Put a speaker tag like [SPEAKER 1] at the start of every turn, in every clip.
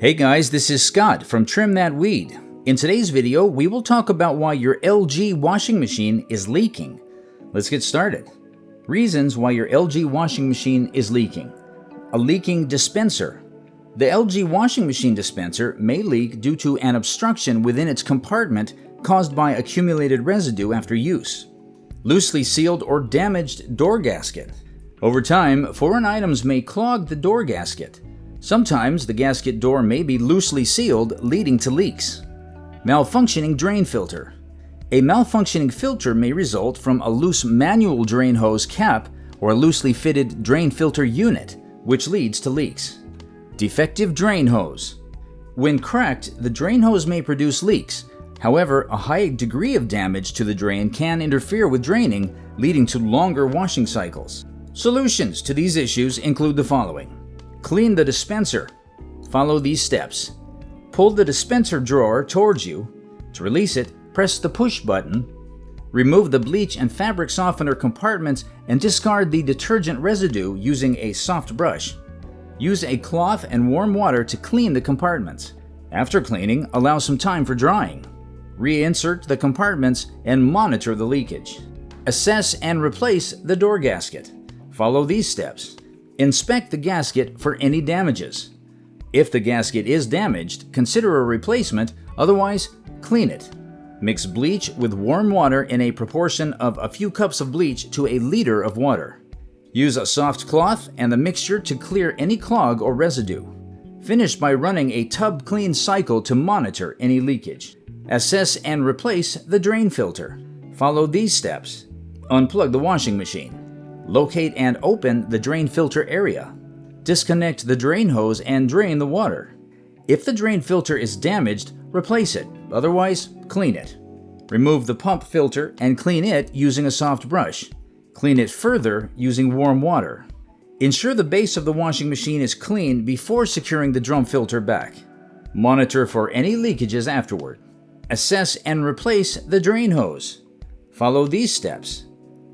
[SPEAKER 1] Hey guys, this is Scott from Trim That Weed. In today's video, we will talk about why your LG washing machine is leaking. Let's get started. Reasons why your LG washing machine is leaking. A leaking dispenser. The LG washing machine dispenser may leak due to an obstruction within its compartment caused by accumulated residue after use. Loosely sealed or damaged door gasket. Over time, foreign items may clog the door gasket. Sometimes the gasket door may be loosely sealed, leading to leaks. Malfunctioning drain filter. A malfunctioning filter may result from a loose manual drain hose cap or a loosely fitted drain filter unit, which leads to leaks. Defective drain hose. When cracked, the drain hose may produce leaks. However, a high degree of damage to the drain can interfere with draining, leading to longer washing cycles. Solutions to these issues include the following. Clean the dispenser. Follow these steps. Pull the dispenser drawer towards you. To release it, press the push button. Remove the bleach and fabric softener compartments and discard the detergent residue using a soft brush. Use a cloth and warm water to clean the compartments. After cleaning, allow some time for drying. Reinsert the compartments and monitor the leakage. Assess and replace the door gasket. Follow these steps. Inspect the gasket for any damages. If the gasket is damaged, consider a replacement, otherwise, clean it. Mix bleach with warm water in a proportion of a few cups of bleach to a liter of water. Use a soft cloth and the mixture to clear any clog or residue. Finish by running a tub clean cycle to monitor any leakage. Assess and replace the drain filter. Follow these steps. Unplug the washing machine. Locate and open the drain filter area. Disconnect the drain hose and drain the water. If the drain filter is damaged, replace it, otherwise, clean it. Remove the pump filter and clean it using a soft brush. Clean it further using warm water. Ensure the base of the washing machine is clean before securing the drum filter back. Monitor for any leakages afterward. Assess and replace the drain hose. Follow these steps.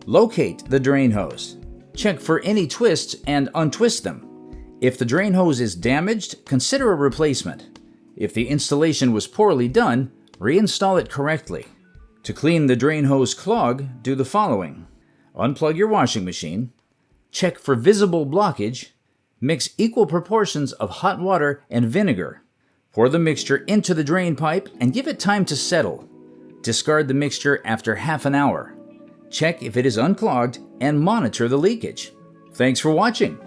[SPEAKER 1] Locate the drain hose. Check for any twists and untwist them. If the drain hose is damaged, consider a replacement. If the installation was poorly done, reinstall it correctly. To clean the drain hose clog, do the following. Unplug your washing machine. Check for visible blockage. Mix equal proportions of hot water and vinegar. Pour the mixture into the drain pipe and give it time to settle. Discard the mixture after half an hour. Check if it is unclogged and monitor the leakage. Thanks for watching.